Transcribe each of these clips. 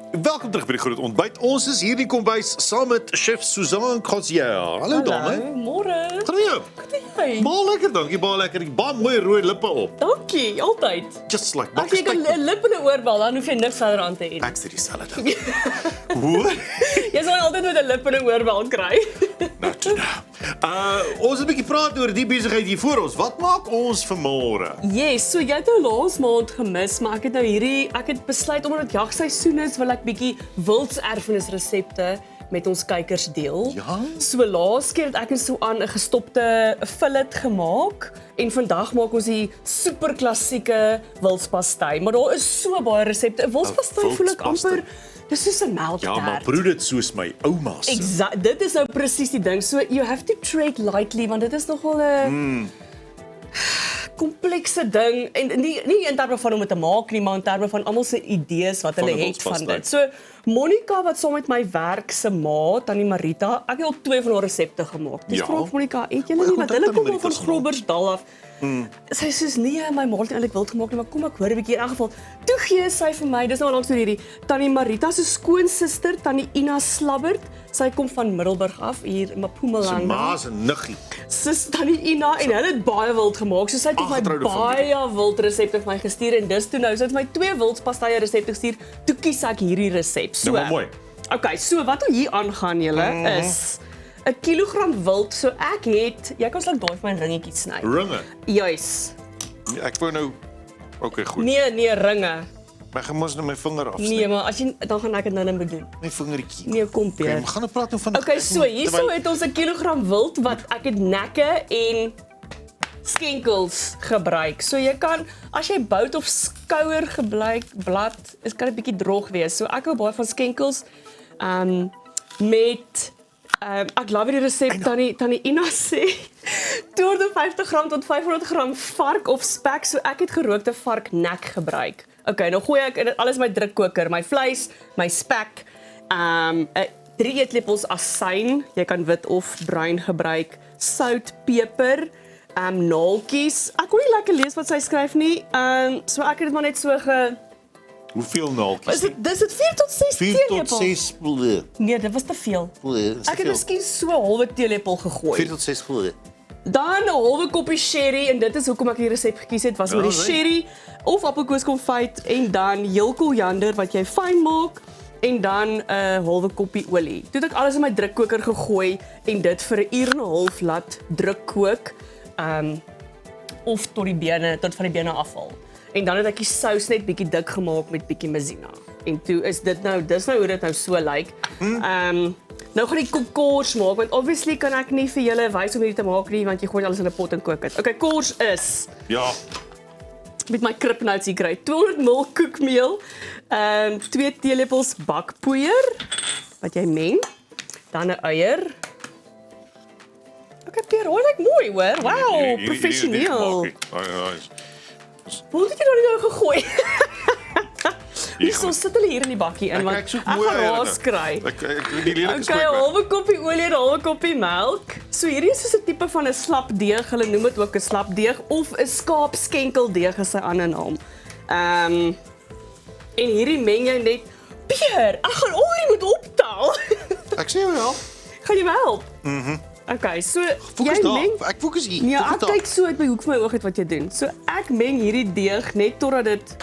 Welkom terug by die Groot Ontbyt. Ons is hier in die kombuis saam met chef Suzanne Crozier. Hallo dame. Môre. Gaan jy? Hey. Baie lekker, dankie, baie lekker. Baie mooi rooi lippe op. Dankie, altyd. Just like As jy 'n lip en 'n oorbal, dan hoef jy niks verder aan te hê. Ek sê dieselfde. Hoe? Jy sal altyd met 'n lip en 'n oorbal kry. Ons 'n bietjie praat oor die besigheid hier voor ons. Wat maak ons vir môre? Yes, so jy het nou laas maand gemis, maar ek het besluit omdat dit jagseisoen is, wil ek bietjie wildserfenisresepte met ons kykers deel. Ja? So laas keer het ek so aan 'n gestopte fillet gemaak en vandag maak ons die super klassieke wildspastei, maar daar is so baie resepte. 'n Wildspastei voel ek amper dis soos 'n melktert. Ja, maar broer dit soos my ouma se. Exact, dit is nou presies die ding. So you have to tread lightly want dit is nogal 'n komplekse ding en nie in terme van om dit te maak nie, maar in terme van almal se idees wat hulle het van dit. So Monica wat saam met my werk se ma, Tannie Marita, ek het al 2 van haar resepte gemaak. Dis vra ek Monica, eet julle nie wat hulle kom al van Groblersdal af. Sy sê nee, my ma het eintlik wild gemaak nie, maar kom ek hoor 'n bietjie in elk geval. Toe gee sy vir my, dis nou langs hierdie Tannie Marita se skoonsister, Tannie Ina Slabbert. Sy kom van Middelburg af hier in Mpumalanga. Sy ma se niggie. Sis Tannie Ina en hulle het baie wild gemaak. So sy het my baie wild resepte vir my gestuur en dis toe nou sy het my 2 wildspastye resepte gestuur. Toe kies ek hierdie resep. So. Ja, maar mooi. Okay, so wat hier aangaan julle is 'n kilogram wild. So ek het, jy kan slegs daai vir my ringetjies sny. Ringe. Juis. Ja, ek wou nou okay, goed. Nee, ringe. Maar ek moet nou my vinger afsny. Nee, maar as jy dan gaan ek dit nou net doen. My vingertjie. Nee, kom Peer. Okay, gaan nou praat nou van Okay, so hierso het ons 'n kilogram wild wat ek het nekke en skenkels gebruik. So jy kan as jy bout of skouer gebruik blad, is kan dit bietjie droog wees. So ek hou baie van skenkels met ek love die resep Tannie Ina sê 250 gram tot 500 gram vark of spek. So ek het gerookte varknek gebruik. Okay, nou gooi ek in alles my drukkoker, my vleis, my spek, 3 eetlepels asyn, jy kan wit of bruin gebruik, sout, peper, naaltjies. Ek kon nie lekker lees wat sy skryf nie. So ek het dit maar net so Hoeveel naaltjies? Dis dit 4 tot 6 4 teelepels. tot 6 spoele. Nee, dit was te veel. Ek het miskien so 'n halwe teelepel gegooi. 4 tot 6 spoele. Dan 'n halwe koppie sherry en dit is hoekom ek die resep gekies het, was met die sherry of appelkoeskonfyt en dan heel koriander wat jy fyn maak en dan 'n halwe koppie olie. Toe het ek alles in my drukkoker gegooi en dit vir 'n uur en 'n half laat druk kook. Of tot van die bene afval. En dan het ek die sous net bietjie dik gemaak met bietjie mazina. En toe is dis nou hoe dit nou so lyk. Nou gaan ek kors maak want obviously kan ek nie vir julle wys hoe om hierdie te maak nie want jy gooi alles in 'n pot en kook dit. Okay, kors is Ja. met my kripnout hier kry 200 ml koekmeel, 2 teelepels bakpoeier wat jy meng, dan 'n eier. Okay, Pierre, hoor ek mooi hoor. Wow, professioneel. Hoe het jy nou gegooi? Hierso sit hulle hier in die bakkie in want ek gaan raas kry. Ek die lelike Okay, 'n halwe koppie olie en 'n halwe koppie melk. So hierdie is so 'n tipe van 'n slap deeg. Hulle noem dit ook 'n slap deeg of 'n skaapskenkeldeeg is sy ander naam. En hierdie meng jy net. Pierre, ek gaan al hierdie moet optel. Ek sê jou help. Gaan jy my help? Okay, so Fokus daar. Ek fokus hier. Nee, ek kyk so uit my hoek van my oog uit wat jy doen. So ek meng hierdie deeg net totdat dit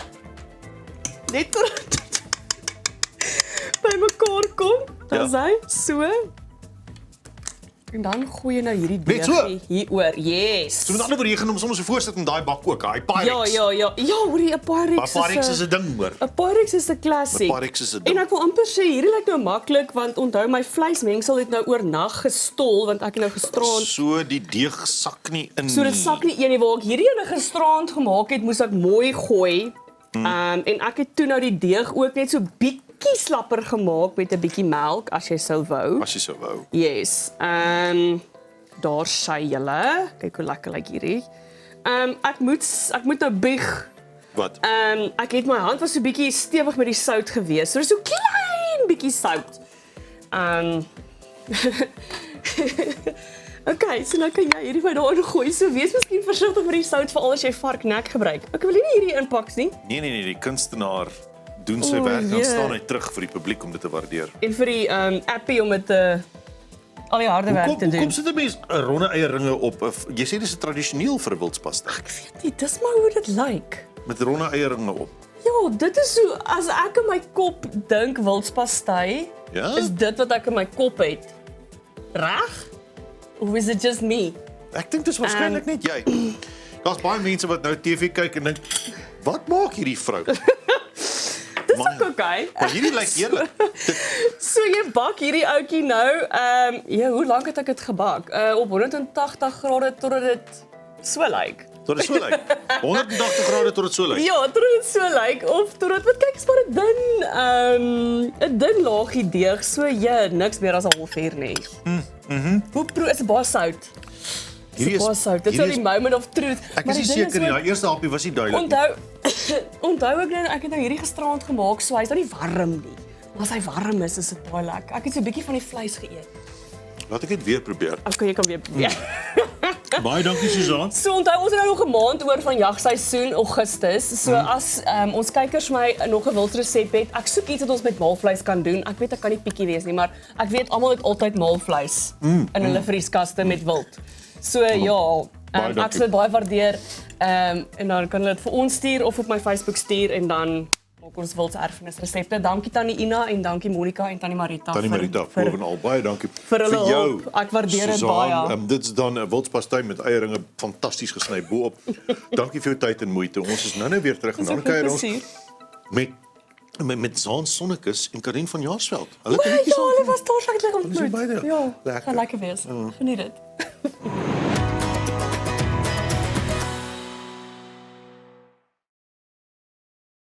by mekaar kom. Dan hy so. En dan gooi jy nou hierdie deegie hieroor. Yes. So met ander woorde jy gaan hom sommer so voorsit in daai bak ook, daai Pyrex. Ja, hoorie, 'n Pyrex. Pyrex is 'n ding hoor. 'n Pyrex is 'n klassiek. Pyrex is 'n ding. En ek wil amper sê hierdie lyk nou maklik want onthou my vleismengsel het nou oornag gestol want ek het nou gisterand So die deeg sak nie in. So dit sak nie een nie waar ek hierdie ene gisterand gemaak het, moes ek mooi gooi. En ek het toe nou die deeg ook net so bietjie slapper gemaak met 'n bietjie melk as jy sou wou. As jy sou wou. Yes. Daar sê julle, kyk hoe lekker lyk hierdie. Ek moet nou bieg. Wat? Ek het my hand was so bietjie stewig met die sout gewees. So so klein bietjie sout. Okay, so nou kan jy hierdie vir daarin gooi. So wees miskien versigtig met die sout veral as jy varknek gebruik. Ek wil nie hierdie inpaks nie. Nee, die kunstenaar doen sy O, werk, dan jee. staan hy terug vir die publiek om dit te waardeer. En vir die appie om dit al die harde werk te doen. Hoekom sit 'n mens ronde eieringe op? Jy sê dis 'n tradisioneel vir wildspastei Ek weet nie, dis maar hoe dit lyk. met ronde eieringe op. Ja, dit is hoe as ek in my kop dink wildspastei, Ja? is dit wat ek in my kop het. Reg? Of is it just me? Ek dink dis waarskynlik net jy. Daar's baie mense wat nou TV kyk en dink, "Wat maak hierdie vrou?" Dis ook okay. Maar hierdie lyk eerlik. So jy bak hierdie ouetjie nou, ja, hoe lank het ek dit gebak? Op 180 grade totdat dit so lyk. Tot dit so lyk. 180 grade tot dit so lyk. Ja, totdat dit so lyk of totdat wat kyk is maar 'n dun laagie deeg, so ja, niks meer as 'n halfuur nie. Hoe proe is baie sout. Hierdie is baie sout. Dit is hierdie die moment of truth. Ek Maar is nie die ding seker nie, ook- daai eerste happie was nie duidelik nie. Onthou ek het nou hierdie gisteraand gemaak, so hy's nou nie warm nie. Maar as hy warm is dit baie lekker. Ek het so 'n bietjie van die vleis geëet. Laat ek dit weer probeer. Okay, jy kan weer probeer. Baie dankie Susan. So onthou ons het nou nog 'n maand oor van jagseisoen Augustus. So as ons kykers my nog 'n wildresep het, ek soek iets wat ons met maalvleis kan doen. Ek weet ek kan nie pikkie wees nie, maar ek weet almal het altyd maalvleis in hulle vrieskaste met wild. So ja, Baie ek dankie. sal dit baie waardeer. En dan kan hulle dit vir ons stuur of op my Facebook stuur en dan maak ons wildse erfenis resepte. Dankie Tannie Ina en dankie Monica en Tannie Marita Tannie Marita, bovenal baie dankie vir hulle jou. hulp. Ek waardeer dit Susan. baie. Dit is dan 'n wildspastei met eieringe fantasties gesny bo-op. Dankie vir jou tyd en moeite. Ons is nou weer terug en Dis dan ook kuier met ons plesier. met Zaan Sonnekus en Karin van Jaarsveld. Hulle O, het 'n ja, bietjie saam hulle was daar, ek het hulle Hulle is ontmoet. beide Ja, lekker. gaan lekker wees. Geniet dit.